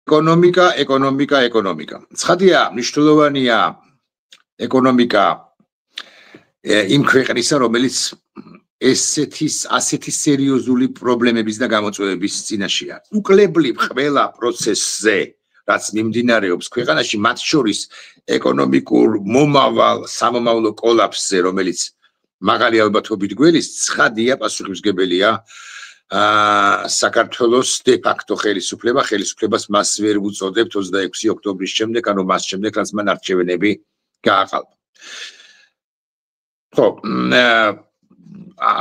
ეკონომიკა. ცხადია, მნიშვნელოვანია ეკონომიკა იმ ქვეყნისა, რომელიც ასეთი სერიოზული პრობლემების და გამოწვევების წინაშეა. უკლებლივ ყველა პროცესზე, რაც მიმდინარეობს ქვეყანაში, მათ შორის ეკონომიკურ სამომავლო კოლაფსზე, რომელიც მაღალი ალბათობით გველის, ცხადია პასუხისმგებელია საქართველოს დე-ფაქტო ხელისუფლებას მას ვერ უწოდებთ 26 ოქტომბრის შემდეგ, ანუ მას შემდეგ, რაც მან არჩევნები გააყალბა. ხო,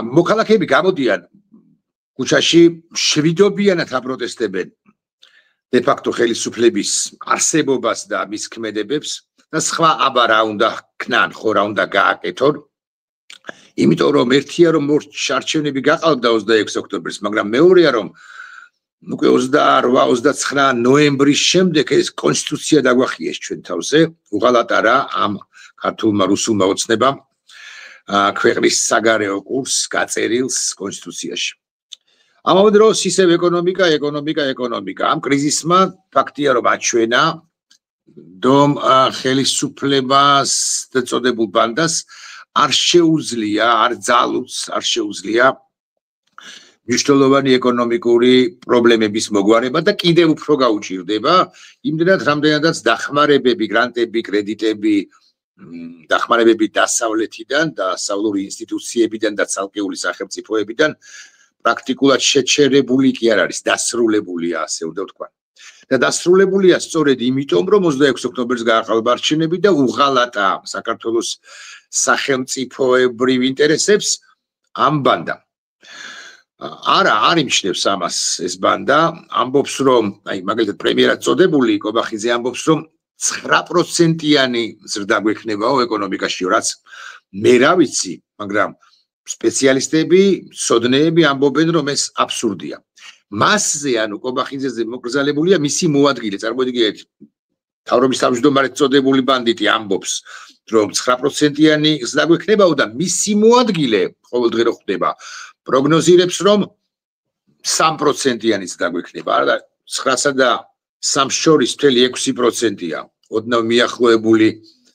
მოქალაქეები გამოდიან ქუჩაში, შვიდობიანად აპროტესტებენ დე-ფაქტო ხელისუფლების არსებობას და მის ქმედებებს და სხვა აბა რა უნდა ქნან, ხო რა უნდა გააკეთონ. იმიტომ რომ ერთია რომ არჩევნები გაყალბდა 26 ოქტომბერს, მაგრამ მეორეა რომ უკვე 28-29 ნოემბრის შემდეგ ეს კონსტიტუცია დაგვახიეს ჩვენ თავზე, უღალატა რა ამ ქართულმა რუსულმა ოცნებამ ქვეყნის საგარეო კურსს გაწერილს კონსტიტუციაში. ამავე დროს ისევ ეკონომიკა. ამ კრიზისმა ფაქტია რომ აჩვენა რომ ხელისუფლებას წოდებულ ბანდას არ შეუძლია მნიშვნელოვანი ეკონომიკური პრობლემების მოგვარება და კიდევ უფრო გაუჭირდება იმდენად რამდენადაც დახმარებები, გრანტები, კრედიტები, დახმარებები დასავლეთიდან, დასავლური ინსტიტუციებიდან და ცალკეული სახელმწიფოებიდან პრაქტიკულად შეჩერებული კი არ არის, დასრულებულია, ასე უნდა ვთქვა. და დასრულებულია სწორედ იმიტომ, რომ 26 ოქტომბერს გააყალბა არჩევნები და უღალატა საქართველოს სახელმწიფოებრივ ინტერესებს ამ ბანდამ. არ იმჩნევს ამას ეს ბანდა, ამბობს რომ, მაგალითად პრემიერად წოდებული კობახიძე ამბობს რომ 9%-იანი ზრდა გვექნებაო ეკონომიკაში, რაც მე რა ვიცი, მაგრამ სპეციალისტები, მცოდნეები ამბობენ რომ ეს აბსურდია. მასზე, ანუ კობახიძეზე მოკრძალებულია მისი მოადგილე, წარმოიდგინეთ, მთავრობის თავმჯდომარედ წოდებული ბანდიტი ამბობს, რომ 9%-იანი ზრდა გვექნებაო და მისი მოადგილე ყოველდღე რო ხდება, პროგნოზირებს რომ 3%-იანი ზრდა გვექნება, არა 9-სა და 3 შორის 6%-ია. ოდნავ მიახლოებული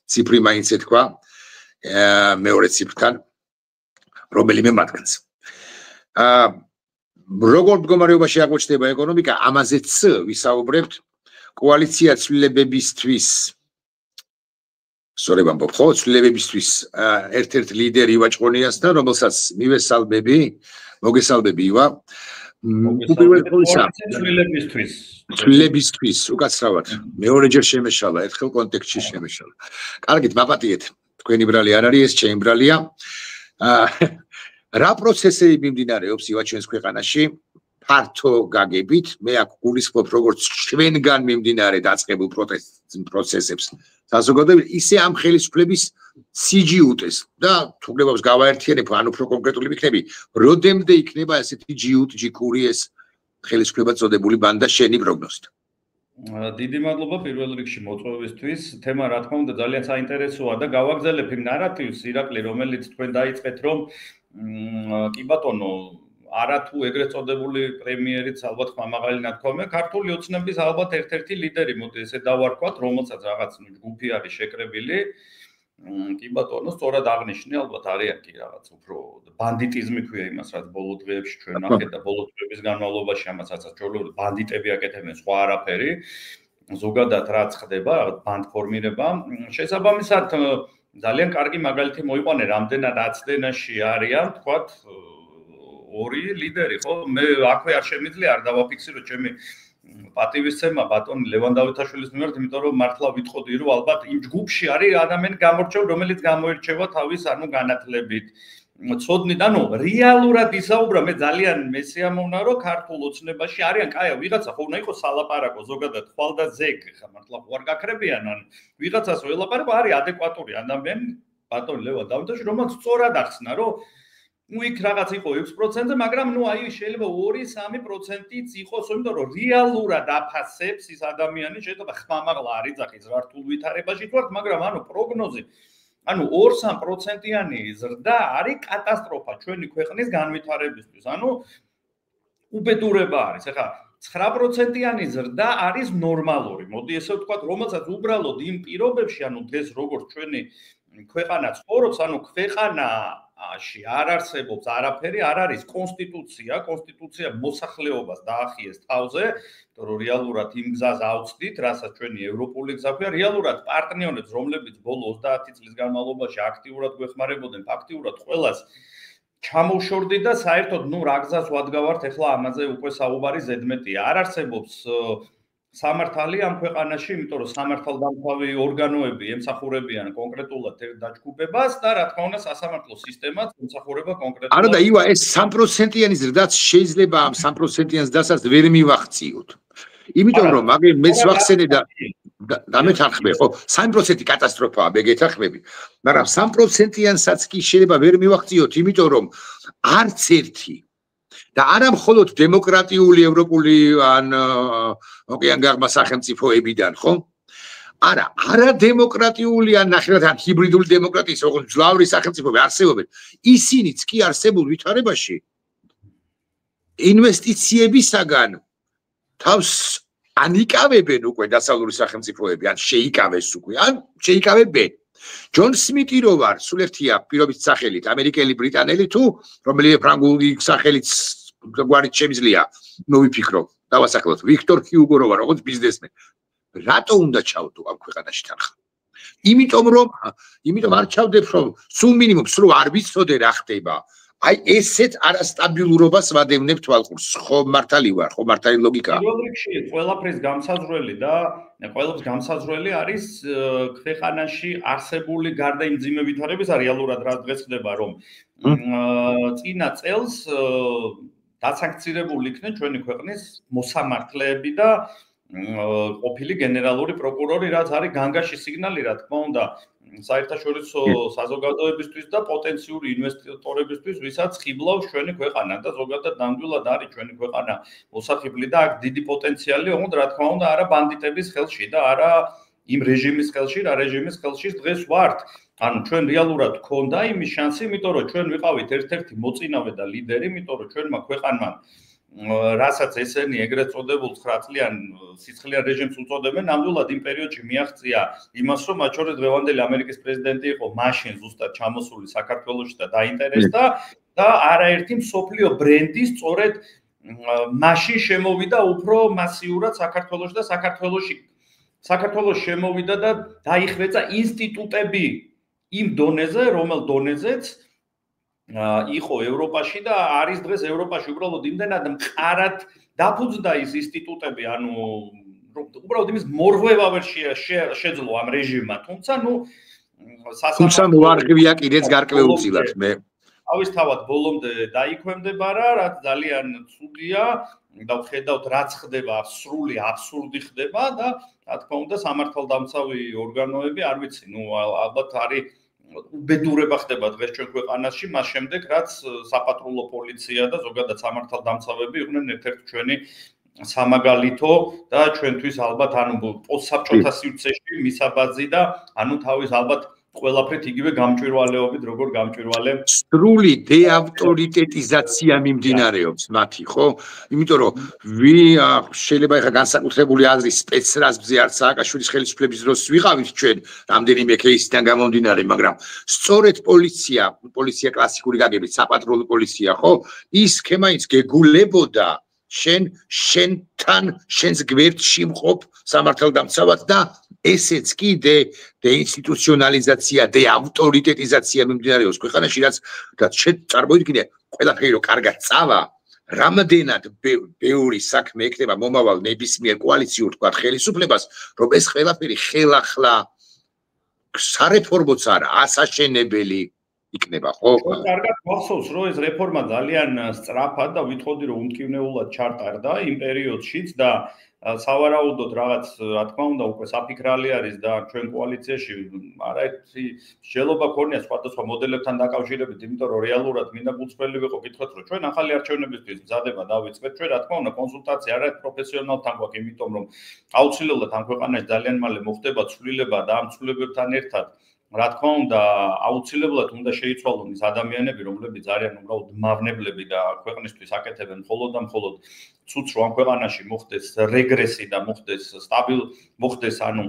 ციფრი მაინც ეთქვა მეორე ციფრთან, რომელიმე მათგანს. როგორ მდგომარეობაში აღმოჩნდება ეკონომიკა, ამაზეც ვისაუბრებთ კოალიცია ცვლილებებისთვის. სწორედ ამბობ, ხო, ცვლილებებისთვის ერთ-ერთ ლიდერი ვაჭყონიასთან, რომელსაც მოგესალმები ივა. ცვლილებისთვის, უკაცრავად. მეორეჯერ შემეშალა, ერთხელ კონტექსტში შემეშალა. კარგით, მაპატიეთ. თქვენი ბრალი არ არის, ეს ჩემი ბრალია. რა პროცესები მიმდინარეობს ივა ჩვენს ქვეყანაში? ფართო გაგებით, მე აქ გულისხმობ როგორც ჩვენგან მიმდინარე დაწყებულ პროცესებს. საზოგადოებრივ ისე ამ ხელისუფლების სიჯიუტეს და თუგნებავს გავაერთიანებ, ან უფრო კონკრეტული ვიქნები, როდემდე იქნება ესეთი ჯიკური ეს ხელისუფლება წოდებული ბანდა შენი პროგნოზით? დიდი მადლობა პირველ რიგში მოწვევისთვის. თემა რა თქმა უნდა ძალიან საინტერესოა და გავაგზავნებ იმ ნარატივს ირაკლი, რომელიც თქვენ დაიწყეთ, რომ კი ბატონო, არათუ ეგრეთ წოდებული პრემიერიც ალბათ ხმამაღალი ნათქვამია, ქართული ოცნების ალბათ ერთ-ერთი ლიდერი, მოდი ესე დავარქვათ, რომელსაც რაღაც ჯგუფი არის შეკრებილი. კი ბატონო, სწორად აღნიშნე, ალბათ არიან კი რაღაც უფრო ბანდიტიზმი ქვია იმას, რაც ბოლო დღეებში ჩვენ ნახეთ და ბოლო დღეების განმავლობაში ამასაც ჩვეულებრივ ბანდიტები აკეთებენ, სხვა არაფერი. ზოგადად რაც ხდება, რაღაც ბანდ ფორმირება. შესაბამისად, ძალიან კარგი მაგალითი მოიყვანე, რამდენად აცდენაში არიან, თქვათ, ორი ლიდერი, ხო? მე აქვე არ შემიძლია არ დავაფიქსირო ჩემი პატივისცემა ბატონ ლევან დავითაშვილის მიმართ, იმიტომ რომ მართლა ვიტყოდი, რომ ალბათ იმ ჯგუფში არის ადამიანი გამორჩეული, რომელიც გამოირჩევა თავის განათლებით, ცოდნით, ანუ რეალურად ისაუბრა, მე ძალიან მესიამოვნა, რომ ქართულ ოცნებაში არიან, კაია, ვიღაცა ხო უნდა იყოს სალაპარაკო, ზოგადად ხვალ და ზეგ, ხა მართლა არ გაქრებიან, ან ვიღაცას ველაპარაკო, არის ადეკვატური ადამიანი, ბატონ ლევან დავითაშვილი, რომელიც სწორად ახსნა, რომ იქ რაღაც იყო 6%-ზე, მაგრამ შეიძლება 2-3%-იც იყოს, იმიტომ რომ რეალურად აფასებს ის ადამიანი, შეიძლება ხმამაღლა არ იძახის რართულ ვითარებაში თუ არ, მაგრამ პროგნოზი, 2-3%-იანი ზრდა არის კატასტროფა ჩვენი ქვეყნის განვითარებისთვის. უბედურება არის. ეხლა 9%-იანი ზრდა არის ნორმალური. მოდი ესე ვთქვათ, რომელსაც უბრალოდ იმ პირობებში, ანუ დღეს როგორც ჩვენი ქვეყანა ცხოვრობს, ანუ ქვეყანაში არ არსებობს არაფერი, არ არის კონსტიტუცია მოსახლეობას დაახიეს თავზე, იმიტომ რომ რეალურად იმ გზას ავწდით, რასაც ჩვენი ევროპული გზა ქვია, რეალურად პარტნიორებს, რომლებიც ბოლო 30 წლის განმავლობაში აქტიურად გვეხმარებოდნენ, ფაქტიურად ყველას ჩამოვშორდით და საერთოდ რა გზას ვადგავართ, ეხლა ამაზე უკვე საუბარი ზედმეტია. არ არსებობს სამართალი ამ ქვეყანაში, იმიტომ რომ სამართალდამცავი ორგანოები ემსახურებიან კონკრეტულად დაჯგუფებას და რა თქმა უნდა სასამართლო სისტემაც ემსახურება კონკრეტულად. არა და ივა ეს 3%-იანი ზრდაც შეიძლება ამ 3%-იან ზრდასაც ვერ მივახციოთ. იმიტომ რომ მაგე მეც ვახსენე და მეთანხმე, ხო, 3% კატასტროფაა, მე გეთანხმები. მაგრამ 3%-იანსაც კი შეიძლება ვერ მივახციოთ, იმიტომ რომ არც ერთი და არა მხოლოდ დემოკრატიული ევროპული ან ოკეანგაღმა სახელმწიფოებიდან, ხო? არა, არადემოკრატიული ან ნახევრად ან ჰიბრიდული დემოკრატიის როგორც მძლავრი სახელმწიფოები არსებობენ. ისინიც კი არსებულ ვითარებაში ინვესტიციებისაგან თავს ანიკავებენ უკვე დასავლური სახელმწიფოები, ან შეიკავეს უკვე, ან შეიკავებენ. ჯონ სმიტი რო ვარ, სულ ერთია პირობით სახელით, ამერიკელი, ბრიტანელი თუ რომელიმე ფრანგული სახელით გვარით შემიძლია მოვიფიქრო, დავასახლოთ, ვიქტორ ჰიუგო რო ვარ, როგორც ბიზნესმენი. რატო უნდა ჩავდო ამ ქვეყანაში თანხა? იმიტომ არ ჩავდებ, რომ სულ მინიმუმს რო არ ვიცოდე რა ხდება. აი ესეც არასტაბილურობას ვადევნებ თვალყურს. ხო მართალი ვარ, ხო მართალი ლოგიკაა. პირველ რიგში ყველაფრის გამსაზრველი და ყველაფრის გამსაზრველი არის ქვეყანაში არსებული გარდა იმ მძიმე ვითარებისა რეალურად რა დღეს ხდება, რომ წინა წელს დასანქცირებული იქნენ ჩვენი ქვეყნის მოსამართლეები და ყოფილი გენერალური პროკურორი, რაც არის განგაში სიგნალი, რა თქმა უნდა, საერთაშორისო საზოგადოებისთვის და პოტენციური ინვესტორებისთვის, ვისაც ხიბლავს ჩვენი ქვეყანა და ზოგადად ნამდვილად არის ჩვენი ქვეყანა მოსახიბლი და აქ დიდი პოტენციალი, ოღონდ რა თქმა უნდა, არა ბანდიტების ხელში და არა იმ რეჟიმის ხელში, რა რეჟიმის ხელში დღეს ვართ. ანუ ჩვენ რეალურად გქონდა იმის შანსი, იმიტომ რომ ჩვენ ვიყავით ერთ-ერთი მოწინავე და ლიდერი, იმიტომ რომ ჩვენმა ქვეყანამ რასაც ესენი ეგრეთ წოდებულ 9 წლიან სიცხლიან რეჟიმს უწოდებენ, ნამდვილად იმ პერიოდში მიაღწია იმას, რომ მათ შორის დღევანდელი ამერიკის პრეზიდენტი იყო მაშინ ზუსტად ჩამოსული საქართველოში და დაინტერესდა და არაერთი მსოფლიო ბრენდი სწორედ მაშინ შემოვიდა უფრო მასიურად საქართველოში და საქართველოს შემოვიდა და დაიხვეწა ინსტიტუტები იმ დონეზე, რომელ დონეზეც იყო ევროპაში და არის დღეს ევროპაში უბრალოდ იმდენად მყარად დაფუძნდა ის ინსტიტუტები, ანუ უბრალოდ იმის მორღვევა ვერ შეძლო ამ რეჟიმმა, თუმცა მოარღვია კიდეც გარკვეულწილად მე. თავისთავად ბოლომდე დაიქვემდება რა, რაც ძალიან ცუდია და ვხედავთ რაც ხდება, სრული აბსურდი ხდება და რა თქმა უნდა სამართალდამცავი ორგანოები, არ ვიცი, ალბათ არის უბედურება ხდება დღეს ჩვენ ქვეყანაში, მას შემდეგ რაც საპატრულო პოლიცია და ზოგადად სამართალდამცავები იყვნენ ერთ-ერთი ჩვენი სამაგალითო და ჩვენთვის ალბათ ანუ პოსტსაბჭოთა სივრცეში მისაბაძი და ანუ თავის ალბათ ყველაფრით იგივე გამჭვირვალეობით, როგორ გამჭვირვალე სრული დეავტორიტეტიზაცია მიმდინარეობს მათი, ხო? იმიტომ რომ შეიძლება ეხა განსაკუთრებული აზრის სპეცრაზმზე არც სააკაშვილის ხელისუფლების დროს ვიყავით ჩვენ რამდენიმე кейსიდან გამომდინარე, მაგრამ სწორედ პოლიცია კლასიკური გაგებით, საპატრულო პოლიცია, ხო? ის სქემაიც გეგულებოდა შენს გვერდში მყოფ სამართალდამცავად და ესეც კი დეინსტიტუციონალიზაცია, დეავტორიტეტიზაცია მიმდინარეობს ქვეყანაში, რაც წარმოიდგინე, ყველაფერი რომ კარგად წავა, რამდენად ბევრი საქმე ექნება მომავალ ნებისმიერ კოალიციურ თქვა ხელისუფლებას, რომ ეს ყველაფერი ხელახლა სარეფორმოც არა, ასაშენებელი იქნება, ხო? კარგად მახსოვს, რომ ეს რეფორმა ძალიან სწრაფად და ვითხოვდი, რომ უმკვნეულად ჩარტარდა იმ პერიოდშიც და სავარაუდოდ რაღაც, რა თქმა უნდა, უკვე საფიქრალი არის და ჩვენ კოალიციაში არაერთი მსჯელობა ქონია სხვადასხვა მოდელებთან დაკავშირებით, იმიტომ რომ რეალურად მინდა გულწრფელი ვიყო, გითხრათ, რომ ჩვენ ახალი არჩევნებისთვის მზადება დავიწყეთ, ჩვენ რა თქმა უნდა, კონსულტაცია არაერთ პროფესიონალთან გვაქვს, იმიტომ რომ აუცილებლად ამ ქვეყანაში ძალიან მალე მოხდება ცვლილება და ამ ცვლილებებთან ერთად რა თქმა უნდა, აუცილებლად უნდა შეიცვალონ ის ადამიანები, რომლებიც არიან უბრალოდ მავნებლები და ქვეყნისთვის აკეთებენ მხოლოდ და მხოლოდ ცუდს, რომ ამ ქვეყანაში მოხდეს რეგრესი და მოხდეს, ანუ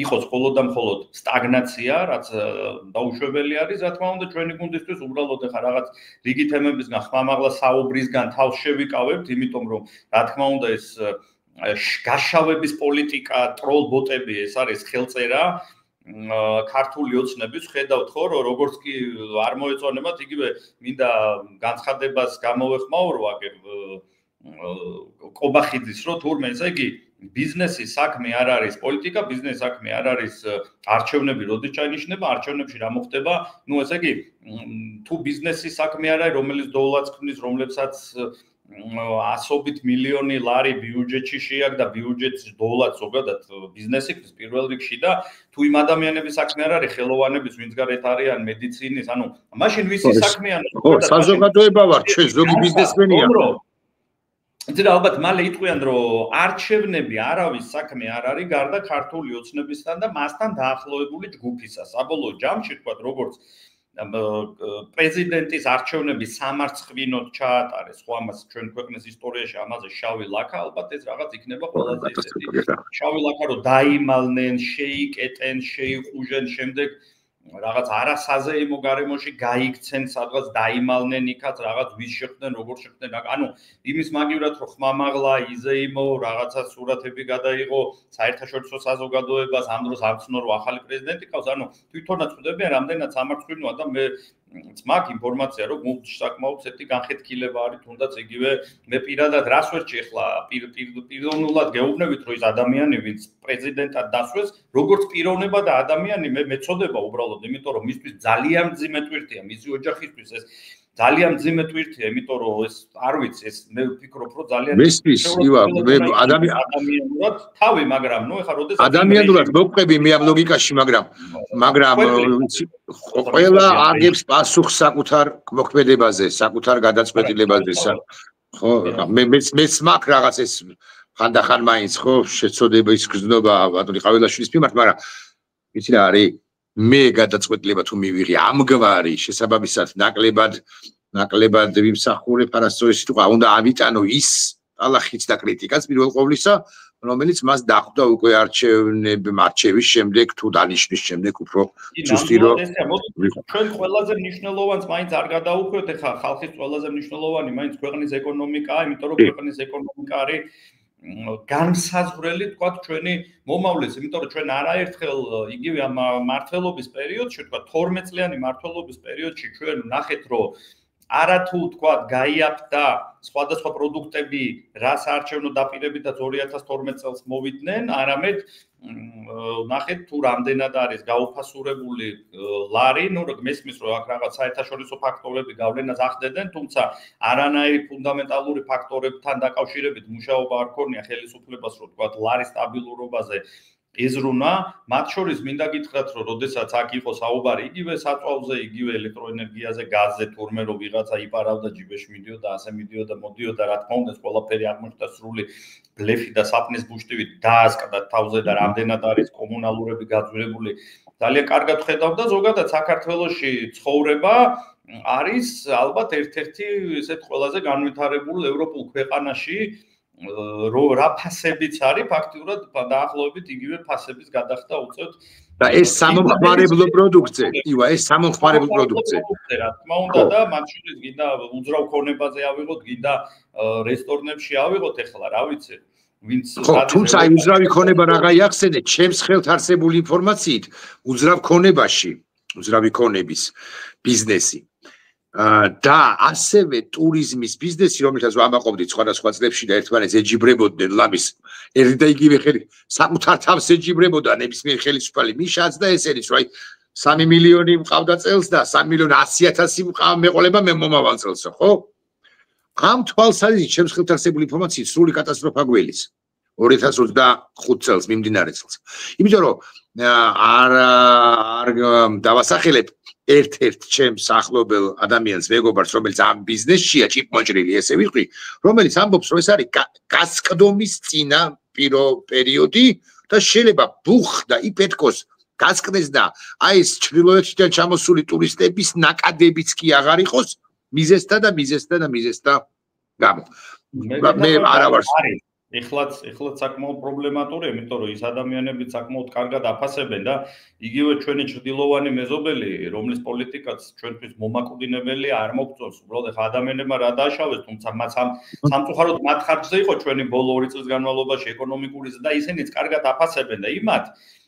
იყოს მხოლოდ და მხოლოდ სტაგნაცია, რაც დაუშვებელი არის, რა თქმა უნდა, ჩვენი გუნდისთვის უბრალოდ ახლა რაღაც რიგი თემებისგან ხმამაღლა საუბრისგან თავს შევიკავებთ, იმიტომ რომ რა თქმა უნდა ეს გაშავების პოლიტიკა, ტროლ ბოტები ეს არის ხელწერა ქართული ოცნების ხედავთ ხო რომ როგორც კი არ მოეწონებათ იგივე მინდა განცხადებას გამოვეხმაურო აგერ კობახიძის რომ თურმე ესე იგი ბიზნესის საქმე არ არის პოლიტიკა, ბიზნესის საქმე არ არის არჩევნები, როდის ჩაინიშნება, არჩევნებში რა მოხდება, ну ესე იგი თუ ბიზნესის საქმე არ არის, რომელიც დოლარს ქმნის, რომლებსაც ასობით მილიონი ლარი ბიუჯეტში შეაქვს და ბიუჯეტში დოლარს ზოგადად ბიზნესი ხდის პირველ რიგში და თუ იმ ადამიანების საქმე არ არის, ხელოვანების, ვინც გარეთ არიან მედიცინის, ანუ მაშინ ვისი საქმეა? ხო, საზოგადოება ვარ, ჩვენ ზოგი ბიზნესმენია. იცით ალბათ მალე იტყვიან რომ არჩევნები არავის საქმე არ არის გარდა ქართული ოცნებისთან და მასთან დაახლოებული ჯგუფისა. საბოლოო ჯამში თქვა როგორც პრეზიდენტის არჩევნები სამარცხვინოდ ჩაატარეს, ხო ამას ჩვენ ქვეყნის ისტორიაში ამაზე შავი ლაქა, ალბათ ეს რაღაც იქნება ყველაზე ისეთი შავი ლაქა რომ დაიმალნენ, შეიკეტენ, შეიყუჟენ, შემდეგ რაღაც არასაზეიმო გარემოში გაიქცენ, სადღაც დაიმალნენ იქაც, რაღაც ვის შეხვდნენ, როგორ შეხვდნენ, ანუ იმის მაგივრად რომ ხმამაღლა, იზეიმო, რაღაცა სურათები გადაიღო საერთაშორისო საზოგადოებას, ამ დროს არცნო რომ ახალი პრეზიდენტი ყავს, ანუ თვითონაც ხვდებიან, რამდენად სამარცხვინოა და მე მაგ ინფორმაცია რომ გუნდში საკმაოდ ცეთი განხეთქილება არის, თუნდაც იგივე მე პირადად რას ვერჩი ახლა პიროვნულად გეუბნებით რომ ის ადამიანი ვინც პრეზიდენტად დასვეს, როგორც პიროვნება და ადამიანი მე მეწოდება უბრალოდ, იმიტომ რომ მისთვის ძალიან მძიმე ტვირთია, მისი ოჯახისთვის ეს ძალიან მძიმე ტვირთია, იმიტომ რომ ეს არ ვიცი, ეს მე ვფიქრობ რომ ძალიან მისთვის ივა მე ადამიანურად თავი, მაგრამ ნუ ეხლა როდესაც ადამიანურად მოვყვები მე ამ ლოგიკაში, მაგრამ ყველა აგებს პასუხს საკუთარ მოქმედებაზე, საკუთარ გადაწყვეტილებაზე, ხო, მეც მაგ რაღაც ეს ხანდახან მაინც ხო შეცოდების გზნობა ბატონი ყაველაშვილის მიმართ, მაგრამ ვიცი რა არის მე გადაწყვეტილება თუ მივიღე ამგვარი შესაბამისად ნაკლებად ვიმსახურებ არასწორი სიტყვა უნდა ავიტანო ის ალახიც და კრიტიკაც პირველ ყოვლისა რომელიც მას დახვდა უკვე არჩევის შემდეგ თუ დანიშნვის შემდეგ უფრო ზუსტი რომ ჩვენ ყველაზე მნიშვნელოვანს მაინც არ გადაუხვევთ ეხლა ხალხის ყველაზე მნიშვნელოვანი მაინც ქვეყნის ეკონომიკაა, იმიტომ რომ ქვეყნის ეკონომიკა არის განსაზღვრელი თქვა ჩვენი მომავლის, იმიტომ რომ ჩვენ არაერთხელ იგივე ამ მართლობის პერიოდში, თქვა 12 წლიანი მართლობის პერიოდში ჩვენ ნახეთ რომ არათუ თქვა გაიაფთა სხვადასხვა პროდუქტები რას არჩევნო დაპირებითაც 2012 წელს მოვიდნენ, არამედ ნახეთ თუ რამდენად არის გაუფასურებული ლარი, ну მესმის რომ აქ რაღაც საერთაშორისო ფაქტორები გავლენას ახდენენ, თუმცა არანაირი ფუნდამენტალური ფაქტორებთან დაკავშირებით მუშაობა არ ქონია ხელისუფლებას, რომ თქვა ლარის სტაბილურობაზე ეზრუნა, მათ შორის მინდა გითხრათ, რომ როდესაც აქ იყო საუბარი იგივე საწვავზე, იგივე ელექტროენერგიაზე, გაზზე, თურმე რომ ვიღაცა იპარავდა ჯიბეში მიდიოდა, ასე მიდიოდა, მოდიოდა, რა თქმა უნდა, ეს ყველაფერი აღმოჩნდა სრული ბლეფი და საფნის ბუშტივით დაასკდა თავზე და რამდენად არის კომუნალურები გაძვირებული. ძალიან კარგად ხედავდა ზოგადად საქართველოში ცხოვრება არის ალბათ ერთ-ერთი ესეთ ყველაზე განვითარებულ ევროპულ ქვეყანაში რა ფასებიც არის ფაქტიურად დაახლოებით იგივე ფასების გადახდა უწევთ და ეს სამომხმარებლო პროდუქტზე, ივა, ეს სამომხმარებლო პროდუქტზე. რა თქმა უნდა და მათ შორის გინდა უძრავ ქონებაზე ავიღოთ, გინდა რესტორნებში ავიღოთ ახლა, რა ვიცი. ვინც თუმცა უძრავი ქონება რა გაიახსენეთ, ჩემს ხელთ არსებული ინფორმაციით, უძრავ ქონებაში, უძრავი ქონების ბიზნესი და ასევე ტურიზმის ბიზნესი, რომელთაც ვამაყობდით სხვადასხვა წლებში და ერთმანეთს ეჯიბრებოდნენ ლამის ერთი და იგივე ხელი საკუთარ თავს ეჯიბრებოდა ნებისმიერ ხელისუფალი მიშაც და ესენიც რომ 3 მილიონი მყავდა წელს და 3,100,000 მეყოლება მე მომავალ წელსო, ხო? ამ თვალსაზრისით ჩემს ხელთ არსებული ინფორმაციით სრული კატასტროფა გველის 2025 წელს მიმდინარე წელს. იმიტომ რომ არ დავასახელებ ერთ-ერთ ჩემს ახლობელ ადამიანს მეგობარს, რომელიც ამ ბიზნესშია ჭიპმოჭრილი, ესე ვიყრი, რომელიც ამბობს, რომ ეს არის გასკდომის წინა პერიოდი და შეიძლება ბუხ და იფეთქოს გასკდეს და აი ეს ჩრდილოეთიდან ჩამოსული ტურისტების ნაკადებიც კი აღარ იყოს მიზესთა გამო. მე არა ვარ ეხლაც საკმაოდ პრობლემატურია, იმიტომ რომ ის ადამიანებიც საკმაოდ კარგად აფასებენ და იგივე ჩვენი ჭრდილოვანი მეზობელი, რომლის პოლიტიკაც ჩვენთვის მომაკვდინებელი არ მოგწონს, უბრალოდ ეხა ადამიანებმა რა დააშავეს, თუმცა მათ სამწუხაროდ მათ ხარჯზე იყო ჩვენი ბოლო 2 წლის განმავლობაში ეკონომიკური და ისინიც კარგად აფასებენ და იმათ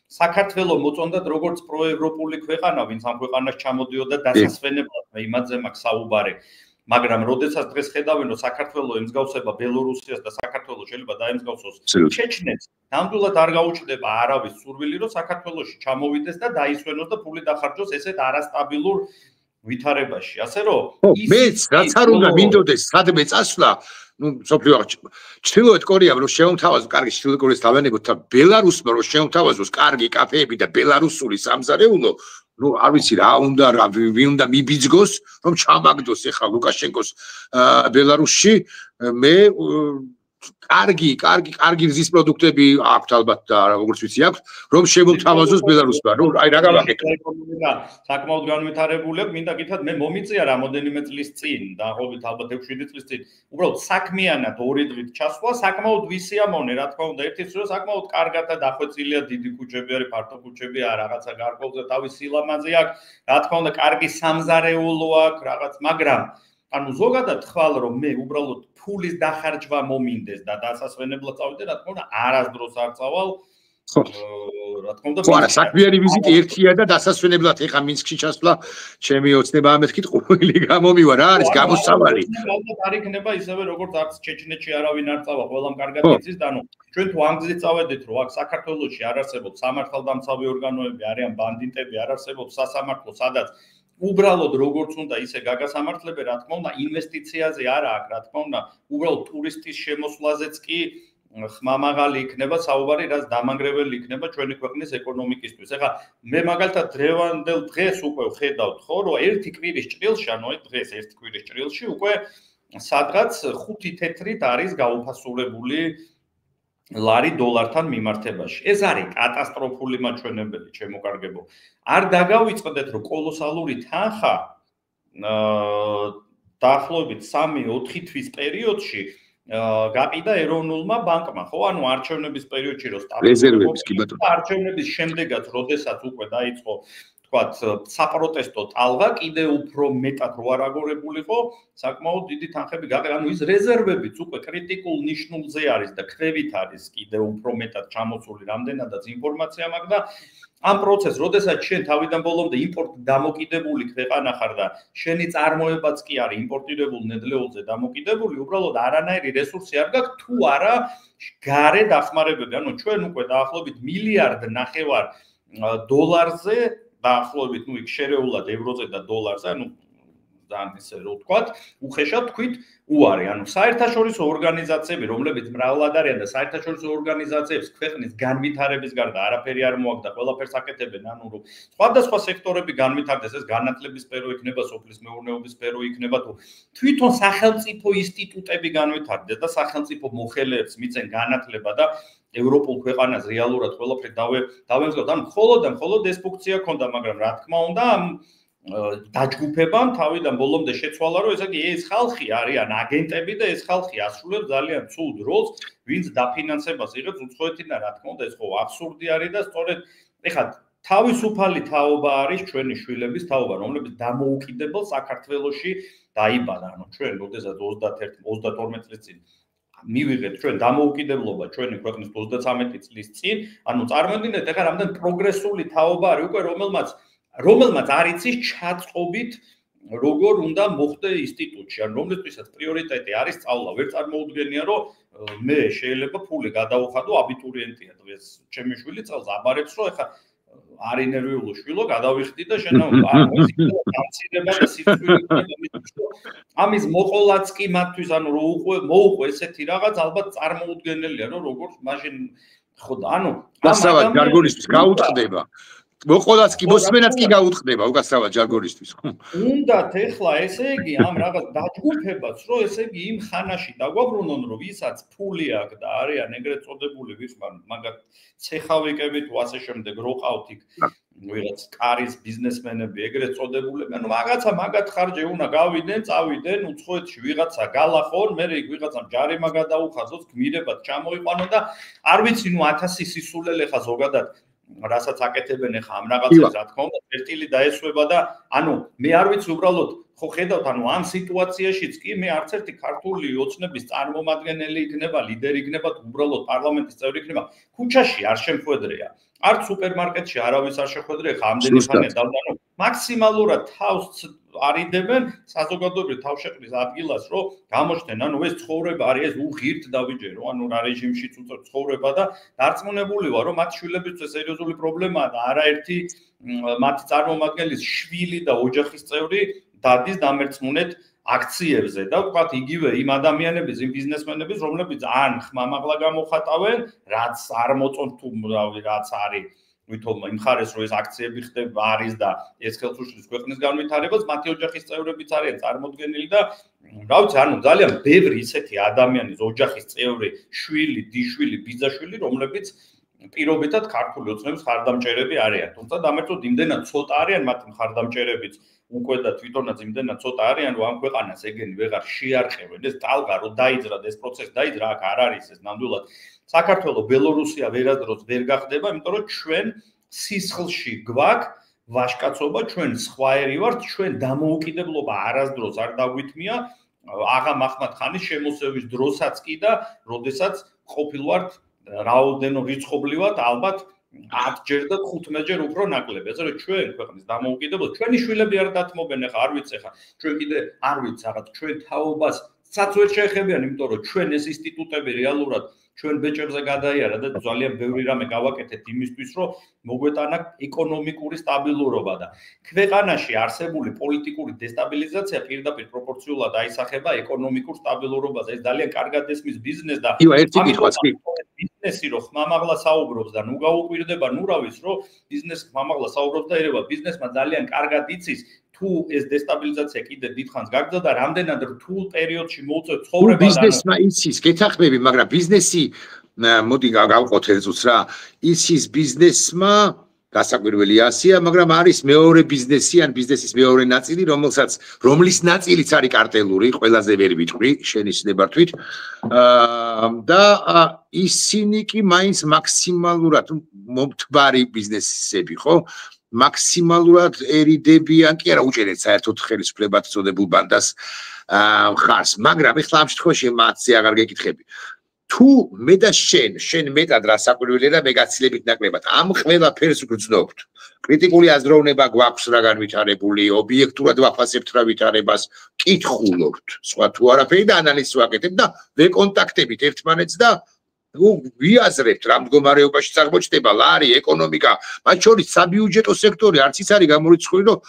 საქართველოს მოწონდათ როგორც პროევროპული ქვეყანა, ვინც ამ ქვეყანას ჩამოდიოდა დასასვენებლად, იმაზე მაქვს საუბარი. მაგრამ როდესაც დღეს ხედავენ რომ საქართველოს ემსგავსება ბელორუსიას და საქართველოს შეიძლება დაემსგავსოს ჩეჩნეთს, ნამდვილად არ გაუჩნდება არავის სურვილი რომ საქართველოში ჩამოვიდეს და დაისვენოს და ფული დახარჯოს ესეთ არასტაბილურ ვითარებაში. ასე რომ მეც რაც არ უნდა მინდოდეს სადმე წასვლა, სოფლიო ჩრდილოეთ კორეამ რომ შეუმთავაზოს კარგი ჩრდილოეთ კორეის თავიანებოთ და ბელარუსმა რომ შეუმთავაზოს კარგი კაფეები და ბელარუსული სამზარეულო არ ვიცი რა უნდა ვინ უნდა მიბიძგოს რომ ჩამაგდოს ეხლა ლუკაშენკოს ბელარუსში მე კარგი რძის პროდუქტები აქვთ ალბათ და როგორც ვიცი აქვთ რომ შემოთავაზოს ბელარუსმა რომ აი რა გავაკეთო საკმაოდ განვითარებული აქვს მინდა გითხრათ მე მომიწია რამოდენიმე წლის წინ დაახლოებით ალბათ 6-7 წლის წინ უბრალოდ საქმიანად 2 დღით ჩასვლა საკმაოდ ვისიამოვნე რა თქმა უნდა ერთის რომ საკმაოდ კარგად და დახვეწილია დიდი ქუჩები არის ფართო ქუჩები არა რაღაცა გარკვეულზე თავის სილამაზე აქვს რა თქმა უნდა კარგი სამზარეულო აქვს რაღაც მაგრამ ანუ ზოგადად ხვალ რომ მე უბრალოდ ფულის დახარჯვა მომინდეს და დასასვენებლად წავიდე რა თქმა უნდა არასდროს არ წავალ რა თქმა უნდა არა საქმიანი ვიზიტი ერთია და დასასვენებლად ეხა მინსკში ჩასვლა ჩემი ოცნება ამეთქით ყოველი გამომივა რა არის გამოსავალი ალბათ არ იქნება ისევე როგორც არც ჩეჩნეთში არავინ არ წავა ყველამ კარგად იცის და ანუ ჩვენ თუ ამ გზით წავედით რომ აქ საქართველოში არ არსებობს სამართალდამცავი ორგანოები არიან ბანდიტები არ არსებობს სასამართლო სადაც უბრალოდ როგორც უნდა ისე გაგასამართლებენ რა თქმა უნდა ინვესტიციაზე არა აქ რა თქმა უნდა უბრალოდ ტურისტის შემოსვლაზეც კი ხმამაღალი იქნება საუბარი რაც დამანგრეველი იქნება ჩვენი ქვეყნის ეკონომიკისთვის ეხლა მე მაგალითად დღევანდელ დღეს უკვე ვხედავთ ხო რომ ერთი კვირის ჭრილში ანუ დღეს ერთი კვირის ჭრილში უკვე სადღაც 5 თეთრით არის გაუფასურებული ლარი დოლართან მიმართებაში. ეს არის კატასტროფული მაჩვენებელი, ჩემოკარგებო. არ დაგავიწყდეთ, რომ კოლოსალური თანხა დაახლოებით 3-4 თვის პერიოდში გაყიდა ეროვნულმა ბანკმა, ხო? ანუ არჩევნების პერიოდში რო რეზერვების კი ბატონო. არჩევნების შემდეგაც, როდესაც უკვე დაიწყო თქვათ საპროტესტო ტალღა კიდე უფრო მეტად რო არ აგორებულიყო, საკმაოდ დიდი თანხები გაყიდა. ანუ ის რეზერვებიც უკვე კრიტიკულ ნიშნულზე არის და ქვევით არის კიდე უფრო მეტად ჩამოსული რამდენადაც ინფორმაცია მაქვს და ამ პროცესს, როდესაც შენ თავიდან ბოლომდე იმპორტ დამოკიდებული ქვეყანა ხარ და შენი წარმოებაც კი არის იმპორტირებულ ნედლეულზე დამოკიდებული, უბრალოდ არანაირი რესურსი არ გაქვს თუ არა გარე დახმარებები. ანუ ჩვენ უკვე დაახლოებით 1.5 მილიარდ დოლარზე დაახლოებით იქ შერეულად ევროზე და დოლარზე, ანუ ძალიან ისე რო ვთქვათ, უხეშად თქვით უარი, ანუ საერთაშორისო ორგანიზაციები, რომლებიც მრავლად არიან და საერთაშორისო ორგანიზაციებს ქვეყნის განვითარების გარდა არაფერი არ მოაქვს და ყველაფერს აკეთებენ, ანუ რომ სხვადასხვა სექტორები განვითარდეს, ეს განათლების სფერო იქნება, სოფლის მეურნეობის სფერო იქნება, თუ თვითონ სახელმწიფო ინსტიტუტები განვითარდეს და სახელმწიფო მოხელეებს მიცენ განათლება და ევროპულ ქვეყანას რეალურად ყველაფერი დავემსგავსოთ. ანუ მხოლოდ ეს ფუნქცია ქონდა, მაგრამ რა თქმა უნდა, ამ დაჯგუფებამ თავიდან ბოლომდე შეცვალა, რომ ეს ხალხი არიან აგენტები და ეს ხალხი ასრულებს ძალიან ცუდ როლს, ვინც დაფინანსებას იღებს უცხოეთიდან, რა თქმა უნდა, ეს ხო აბსურდი არის და სწორედ ეხლა თავისუფალი თაობა არის ჩვენი შვილების თაობა, რომლებიც დამოუკიდებელ საქართველოში დაიბადა. ანუ ჩვენ როდესაც 21-22 წლის წინ მივიღეთ ჩვენ დამოუკიდებლობა ჩვენი ქვეყნის 33 წლის წინ, ანუ წარმოიდგინეთ ეხლა რამდენ პროგრესული თაობა არის უკვე რომელმაც არ იცის ჩაწყობით როგორ უნდა მოხდე ინსტიტუტში, ან რომლისთვისაც პრიორიტეტი არის სწავლა. ვერ წარმოუდგენია, რომ მე შეიძლება ფული გადავუხადო აბიტურიენტია დღეს ჩემი შვილი წელს აბარებს, რომ ეხლა არის ნერვიულო შვილო, გადავიხდი და შენ გამცირება და სიცხვილე ამის მოყოლაც კი მათთვის, ანუ რო მოუყვე ესეთი რაღაც, ალბათ წარმოუდგენელია, რომ როგორ მაშინ ხო და ანუ დასავად გარგულისთვის გაუტყდება მოყოლაც კი მოსმენაც კი გაუწყდება უკაცრავად ჯარგორისთვის. უნდათ ეხლა ესე იგი ამ რაღაც დაჯგუფებას, რომ ესე იგი იმ ხანაში დაგვაბრუნონ, რომ ვისაც ფული აქვს და არიან ეგრეთ წოდებული ვიხმარ, მაგათ ცეხავიკები თუ ასე შემდეგ რო ყავთ იქ ვიღაც კარის ბიზნესმენები ეგრეთ წოდებულები, ანუ რაღაცა მაგათ ხარჯი უნდა გავიდნენ, წავიდნენ უცხოეთში ვიღაცა გალახონ, მე იქ ვიღაცამ ჯარიმა გადაუხაზოს, გმირებად ჩამოიყვანონ და არ ვიცი ნუ 1000 სისულელე ხა ზოგადად რასაც აკეთებენ ახლა ამ რაღაცებს რა თქმა უნდა წერტილი დაესვება და ანუ მე არ ვიცი უბრალოდ ხო ხედავთ ანუ ამ სიტუაციაშიც კი მე არც ერთი ქართული ოცნების წარმომადგენელი იქნება ლიდერი იქნება უბრალოდ პარლამენტის წევრი იქნება ქუჩაში არ შემხვედრია არც სუპერმარკეტში არავის არ შეხვედრია ხა ამდენი ხანია დავდანო მაქსიმალურად თავს არიდებენ საზოგადოებრივ თავშეყრის ადგილას რომ გამოჩნდნენ ანუ ეს ცხოვრება არის ეს უღირთ დავიჯერო ანუ რა რეჟიმშიც ცხოვრება და დარწმუნებული ვარ რომ მათ შვილებისთვის სერიოზული პრობლემაა და არაერთი მათი წარმომადგენლის შვილი და ოჯახის წევრი დადის დამერწმუნეთ აქციებზე და ვთქვათ იგივე იმ ადამიანების იმ ბიზნესმენების რომლებიც ან ხმამაღლა გამოხატავენ რაც არ მოწონთ თუ რაც არის ვითომ იმ ხარეს რომ ეს აქციები ხდება არის და ეს ხელშუშლის ქვეყნის განვითარებას მათი ოჯახის წევრებიც არიან წარმოდგენილი და რა ვიცი ანუ ძალიან ბევრი ისეთი ადამიანის ოჯახის წევრი შვილი დიშვილი ბიძაშვილი რომლებიც პირობითად ქართული ოცნების ხარდამჭერები არიან თუმცა დამერწოდ იმდენად ცოტა არიან მათი ხარდამჭერებიც უკვე და თვითონაც იმდენად ცოტა არიან რომ ამ ქვეყანას ეგენი ვეღარ შეარყევენ ეს ტალღა რომ დაიძრა და ეს პროცესი დაიძრა აქ არ არის ეს ნამდვილად საქართველოს ბელორუსია ვერასდროს ვერ გახდება იმიტომ რომ ჩვენ სისხლში გვაქვს ვაჟკაცობა ჩვენ სხვაერი ვართ ჩვენ დამოუკიდებლობა არასდროს არ დაგვითმია აღა მაჰმად ხანის შემოსევის დროსაც კი და როდესაც ყოფილვართ რაოდენო რიცხობრივად ალბათ 10ჯერ და 15ჯერ უფრო ნაკლები. ასე რომ ჩვენ ქვეყნის დამოუკიდებლობა, ჩვენი შვილები არ დათმობენ ახლა, არ ვიცი ახლა, ჩვენ კიდე არ ვიცი რაღაც ჩვენ თაობასაც ვერ შეეხებიან, იმიტომ რომ ჩვენ ეს ინსტიტუტები რეალურად ჩვენ ბეჭებზე გადაიარა და ძალიან ბევრი რამე გავაკეთეთ იმისთვის, რომ მოგვეტანა ეკონომიკური სტაბილურობა და ქვეყანაში არსებული პოლიტიკური დესტაბილიზაცია პირდაპირ პროპორციულად აისახება ეკონომიკურ სტაბილურობაზე. ეს ძალიან კარგად ესმის ბიზნესს და ერთი კითხვაც კი ბიზნესი რო ხმამაღლა საუბრობს და ნუ გაუკვირდება ნურავის რო ბიზნეს ხმამაღლა საუბრობს და ერევა ბიზნესმა ძალიან კარგად იცის თუ ეს დესტაბილიზაცია კიდე დიდხანს გაგრძელდა და რამდენად რთულ პერიოდში მოუწევს ცხოვრება და ბიზნესმა იცის გეთახმები მაგრამ ბიზნესი მოდი გავყოთ ერთს რა იცის ბიზნესმა გასაკვირველი ასია მაგრამ არის მეორე ბიზნესი ან ბიზნესის მეორე ნაწილი რომლის ნაწილიც არის კარტელური ყველაზე ვერ ვიტყვი შენი სნებართვით და ისინი კი მაინც მაქსიმალურად მომთბარი ბიზნესები ხო მაქსიმალურად ერიდებიან კი არა უჭერეთ საერთოდ ხელისუფლებად წოდებულ ბანდას ხარს მაგრამ ეხლა ამ შემთხვევაში მათზე აღარ გეკითხები თუ მე და შენ მეტად რა საკვირველია და მე გაცილებით ნაკლებად ამ ყველაფერს გრძნობთ კრიტიკული აზროვნება გვაქვს რა განვითარებული ობიექტურად ვაფასებთ რა ვითარებას კითხულობთ სხვა თუ არაფერი და ანალიზს ვაკეთებ და ვეკონტაქტებით ერთმანეთს და ვიაზრებთ რა მდგომარეობაში აღმოჩნდება ლარი ეკონომიკა მათ შორის საბიუჯეტო სექტორი არც ის არის გამორიცხული რომ